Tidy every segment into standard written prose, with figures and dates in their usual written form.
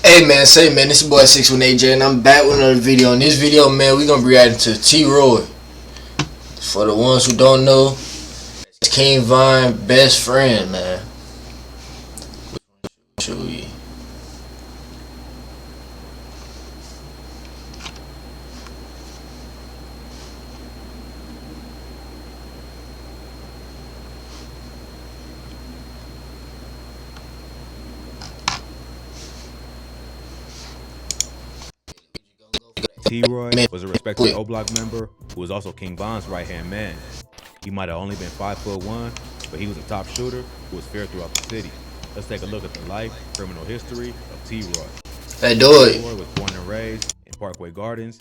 Hey man, say man, this your boy 618J and I'm back with another video. In this video, man, we gonna be reacting to T-Roy. For the ones who don't know, it's King Von best friend, man. Show you. T-Roy was a respected O-Block member who was also King Von's right-hand man. He might have only been 5'1", but he was a top shooter who was feared throughout the city. Let's take a look at the life, criminal history of T-Roy. Hey, do it. T-Roy was born and raised in Parkway Gardens.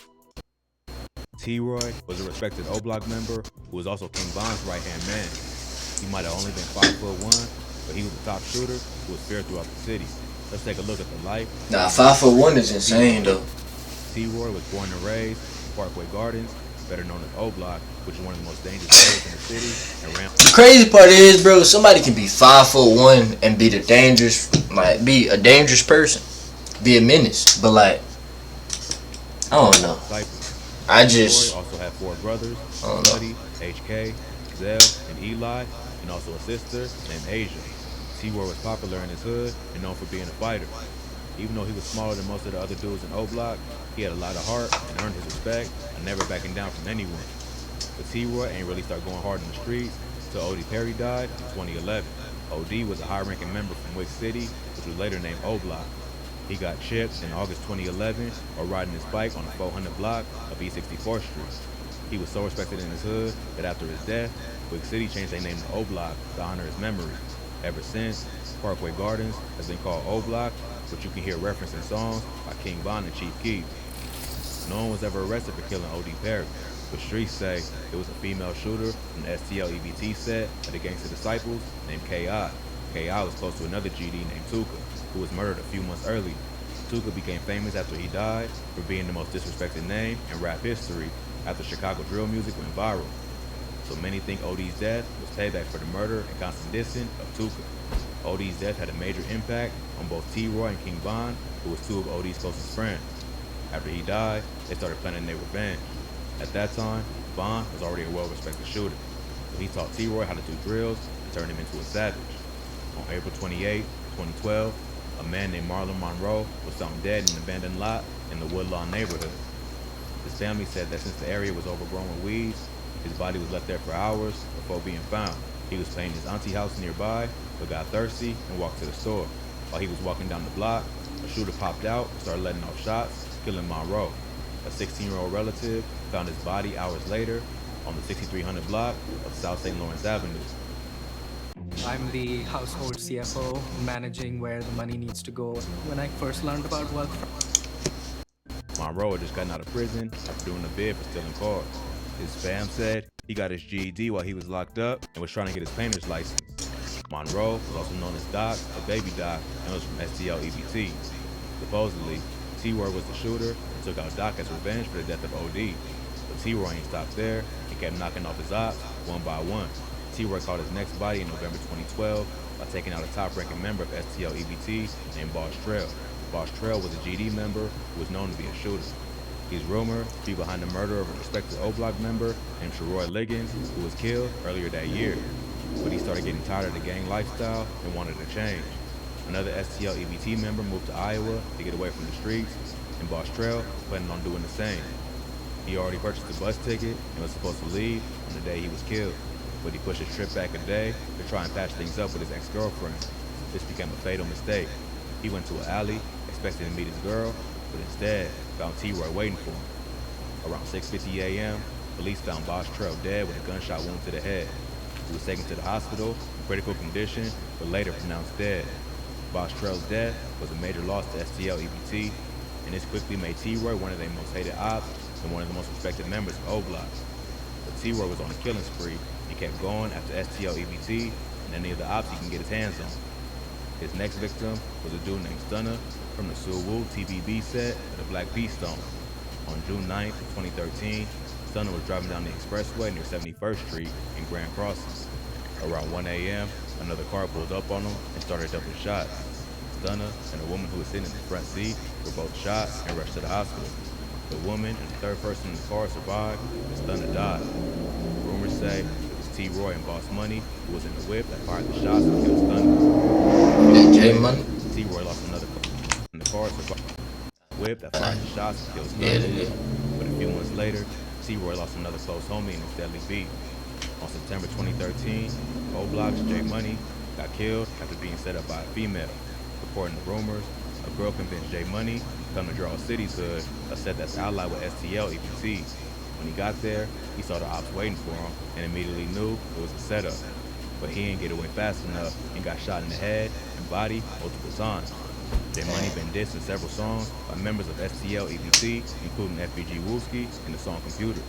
T-Roy was a respected O-Block member who was also King Von's right-hand man. He might have only been 5'1", but he was a top shooter who was feared throughout the city. Let's take a look at the life. Nah, 5'1" is insane though. T-Roy was born and raised in Parkway Gardens, better known as O-Block, which is one of the most dangerous areas in the city. And the crazy part is, bro, somebody can be 5'1" and be be a dangerous person, be a menace. But like, I don't know. I just also had 4 brothers: Buddy, HK, Zell, and Eli, and also a sister named Asia. T-Roy was popular in his hood and known for being a fighter. Even though he was smaller than most of the other dudes in O-Block, he had a lot of heart and earned his respect and never backing down from anyone. But T-Roy ain't really start going hard in the streets until O.D. Perry died in 2011. O.D. was a high-ranking member from Wick City, which was later named O-Block. He got chipped in August 2011 while riding his bike on the 400 block of East 64th Street. He was so respected in his hood that after his death, Wick City changed their name to O-Block to honor his memory. Ever since, Parkway Gardens has been called O-Block, which you can hear referenced in songs by King Von and Chief Keef. No one was ever arrested for killing O.D. Perry, but streets say it was a female shooter from the STL EBT set of the Gangsta Disciples named K.I. K.I. was close to another GD named Tuka, who was murdered a few months earlier. Tuka became famous after he died for being the most disrespected name in rap history after Chicago drill music went viral. So many think O.D.'s death was payback for the murder and constant dissing of Tuka. O.D.'s death had a major impact on both T-Roy and King Von, who was 2 of O.D.'s closest friends. After he died, they started planning their revenge. At that time, Von was already a well-respected shooter, so he taught T-Roy how to do drills and turned him into a savage. On April 28, 2012, a man named Marlon Monroe was found dead in an abandoned lot in the Woodlawn neighborhood. His family said that since the area was overgrown with weeds, his body was left there for hours before being found. He was playing his auntie house nearby, but got thirsty and walked to the store. While he was walking down the block, a shooter popped out and started letting off shots, killing Monroe. A 16-year-old relative found his body hours later on the 6300 block of South St. Lawrence Avenue. I'm the household CFO, managing where the money needs to go. When I first learned about wealth, Monroe had just gotten out of prison after doing a bid for stealing cars. His fam said he got his GED while he was locked up and was trying to get his painter's license. Monroe was also known as Doc, or Baby Doc, and was from STL EBT. Supposedly, T-Roy was the shooter and took out Doc as revenge for the death of O.D. But T-Roy ain't stopped there and kept knocking off his ops one by one. T-Roy caught his next body in November 2012 by taking out a top-ranking member of STL EBT named Boss Trail. Boss Trail was a GD member who was known to be a shooter. He's rumored to be behind the murder of a respected O-Block member named Sharoy Liggins, who was killed earlier that year. But he started getting tired of the gang lifestyle and wanted to change. Another STL EBT member moved to Iowa to get away from the streets, and Boss Trail was planning on doing the same. He already purchased a bus ticket and was supposed to leave on the day he was killed, but he pushed his trip back a day to try and patch things up with his ex-girlfriend. This became a fatal mistake. He went to an alley expecting to meet his girl, but instead found T-Roy waiting for him. Around 6:50 a.m., police found Boss Trail dead with a gunshot wound to the head. He was taken to the hospital in critical condition, but later pronounced dead. Boss Trail's death was a major loss to STL EBT, and this quickly made T-Roy one of their most hated ops and one of the most respected members of O-Block. But T-Roy was on a killing spree and kept going after STL EBT and any of the ops he can get his hands on. His next victim was a dude named Stunner from the Suwoo TBB set of the Black Peace Stone. On June 9th, 2013, Stunner was driving down the expressway near 71st Street in Grand Crossing. Around 1 a.m., another car pulled up on him and started double shots. Stunner and a woman who was sitting in the front seat were both shot and rushed to the hospital. The woman and the third person in the car survived, but Stunner died. Rumors say it was T. Roy and Boss Money who was in the whip that fired the shots and killed Stunner. A few That months J later, Money. T. Roy lost another car in the car survived the whip that fired the shots and killed Yeah, Stunner. they did. But a few months later, T. Roy lost another close homie in this deadly beat. On September 2013, O Block's J Money got killed after being set up by a female. According to rumors, a girl convinced J Money to come to Draw City's hood, a set that's allied with STL EBT. When he got there, he saw the ops waiting for him and immediately knew it was a setup. But he didn't get away fast enough and got shot in the head and body multiple times. J Money been dissed in several songs by members of STL EBT, including FBG Wooski in the song Computer.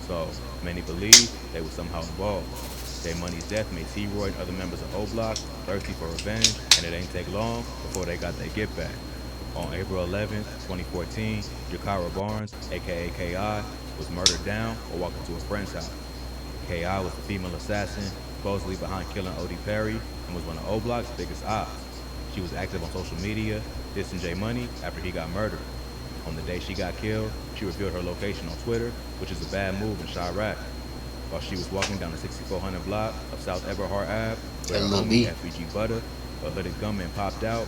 So many believe they were somehow involved. J Money's death made T. Roy and other members of O Block thirsty for revenge, and it ain't take long before they got their get back. On April 11, 2014, Jakara Barnes, aka K.I., was murdered down while walking to a friend's house. K.I. was the female assassin supposedly behind killing O.D. Perry and was one of O Block's biggest ops. She was active on social media, dissing J Money after he got murdered. On the day she got killed, she revealed her location on Twitter, which is a bad move in Chirac. While she was walking down the 6400 block of South Everhart Ave, where her homie FBG Butter, a hooded gunman popped out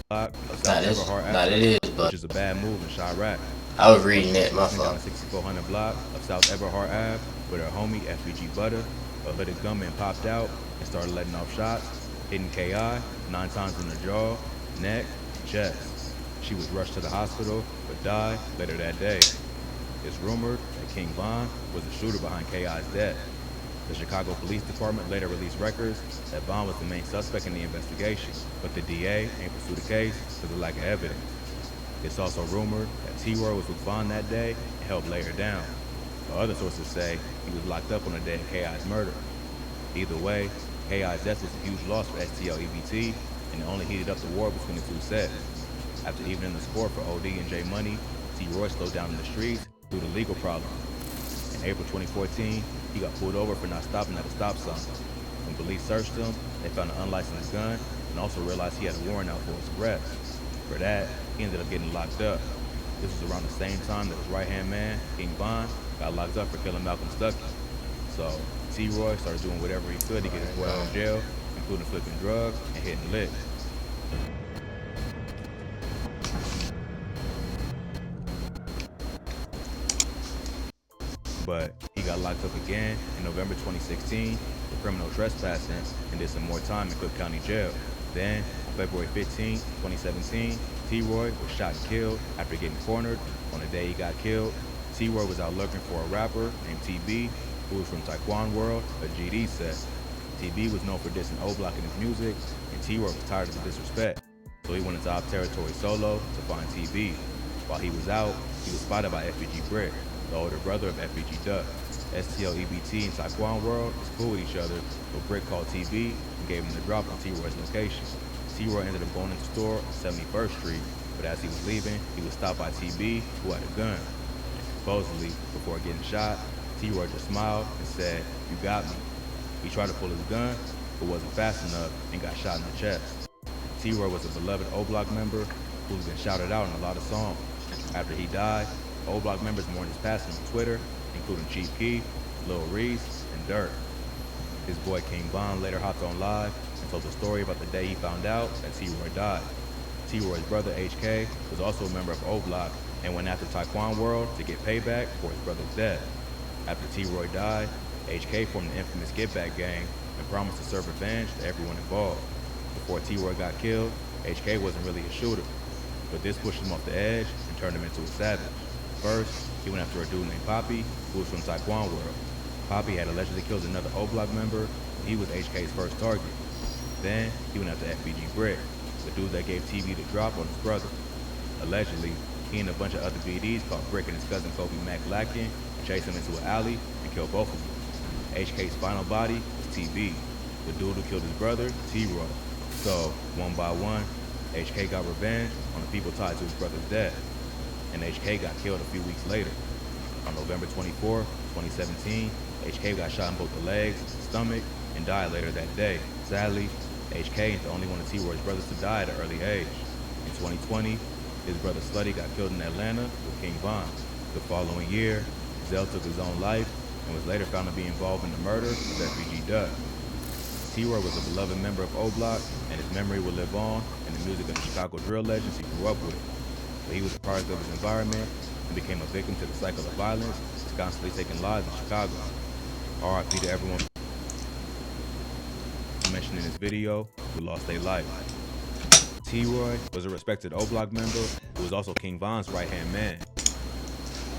block of South Everhart Ave, which is a bad move in Chirac. I was reading that, my Down the fault. 6400 block of South Everhart Ave, where her homie FBG Butter, a hooded gunman popped out and started letting off shots, hitting KI 9 times in the jaw, neck, and chest. She was rushed to the hospital, but died later that day. It's rumored that King Von was the shooter behind KI's death. The Chicago Police Department later released records that Von was the main suspect in the investigation, but the DA ain't pursued the case because of lack of evidence. It's also rumored that T-Roy was with Von that day and helped lay her down. But other sources say he was locked up on the day of KI's murder. Either way, KI's death was a huge loss for STL EBT, and it only heated up the war between the two sets. After evening the score for OD and J Money, T-Roy slowed down in the streets due to legal problems. In April 2014, he got pulled over for not stopping at a stop sign. When police searched him, they found an unlicensed gun and also realized he had a warrant out for his arrest. For that, he ended up getting locked up. This was around the same time that his right-hand man, King Von, got locked up for killing Malcolm Stuckey. So T-Roy started doing whatever he could to get his boy out of jail, including flipping drugs and hitting licks. But he got locked up again in November 2016 for criminal trespassing and did some more time in Cook County Jail. Then, on February 15, 2017, T-Roy was shot and killed after getting cornered. On the day he got killed, T-Roy was out looking for a rapper named TB, who was from Taekwon World, a GD set. TB was known for dissing O-Block in his music, and T-Roy was tired of the disrespect. So he went into op territory solo to find TB. While he was out, he was spotted by FBG Brick, the older brother of FBG Duck. STL EBT and Taekwon World was cool with each other, but Brick called TB and gave him the drop on T-Roy's location. T-Roy ended up going into the store on 71st Street, but as he was leaving, he was stopped by TB, who had a gun. Supposedly, before getting shot, T-Roy just smiled and said, "You got me." He tried to pull his gun, but wasn't fast enough and got shot in the chest. T-Roy was a beloved O-Block member who's been shouted out in a lot of songs. After he died, O-Block members mourned his passing on Twitter, including Chief Keef, Lil Reese, and Dirt. His boy King Von later hopped on live and told the story about the day he found out that T-Roy died. T-Roy's brother HK was also a member of O-Block and went after Taekwon World to get payback for his brother's death. After T-Roy died, HK formed the infamous Get Back gang and promised to serve revenge to everyone involved. Before T-Roy got killed, HK wasn't really a shooter, but this pushed him off the edge and turned him into a savage. First, he went after a dude named Poppy, who was from Taekwon World. Poppy had allegedly killed another O-Block member, and he was HK's first target. Then, he went after FBG Brick, the dude that gave TV the drop on his brother. Allegedly, he and a bunch of other BDs caught Brick and his cousin Kobe Mack lacking and chased him into an alley and killed both of them. HK's final body was TB, the dude who killed his brother, T-Roy. So, one by one, HK got revenge on the people tied to his brother's death, and HK got killed a few weeks later. On November 24, 2017, HK got shot in both the legs, stomach, and died later that day. Sadly, HK ain't the only one of T-Roy's brothers to die at an early age. In 2020, his brother Slutty got killed in Atlanta with King Von. The following year, Zell took his own life and was later found to be involved in the murder of FBG Duck. T-Roy was a beloved member of O-Block, and his memory will live on in the music of the Chicago drill legends he grew up with. But he was a product of his environment and became a victim to the cycle of violence that's constantly taking lives in Chicago. RIP to everyone mentioned in this video who lost their life. T-Roy was a respected O-Block member who was also King Von's right-hand man.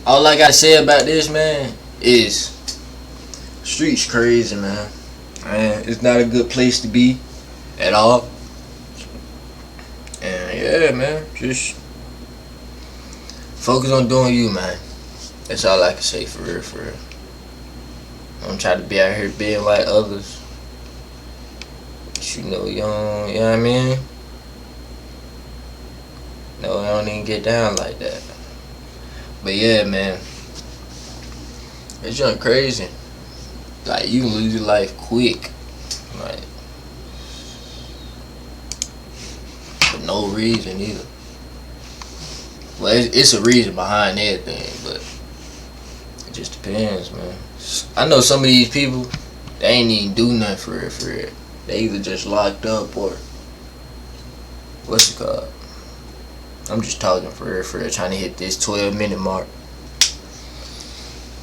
All I gotta say about this, man, is streets crazy, man. It's not a good place to be at all. And yeah, man, just focus on doing you, man. That's all I can say, for real, for real. Don't try to be out here being like others. You know, you know what I mean? No, I don't even get down like that. But yeah, man, it's just crazy. Like, you can lose your life quick, like, for no reason either. Well, it's a reason behind everything, but it just depends, man. I know some of these people, they ain't even do nothing for real, for real. They either just locked up or what's it called? I'm just talking for real, trying to hit this 12-minute mark.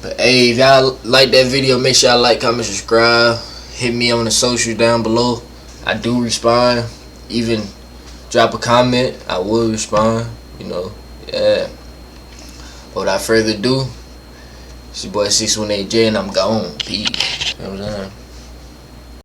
But hey, if y'all like that video, make sure y'all like, comment, subscribe. Hit me on the socials down below. I do respond. Even drop a comment, I will respond. You know, yeah. But without further ado, it's your boy 618J and I'm gone. Peace. You know what I'm saying?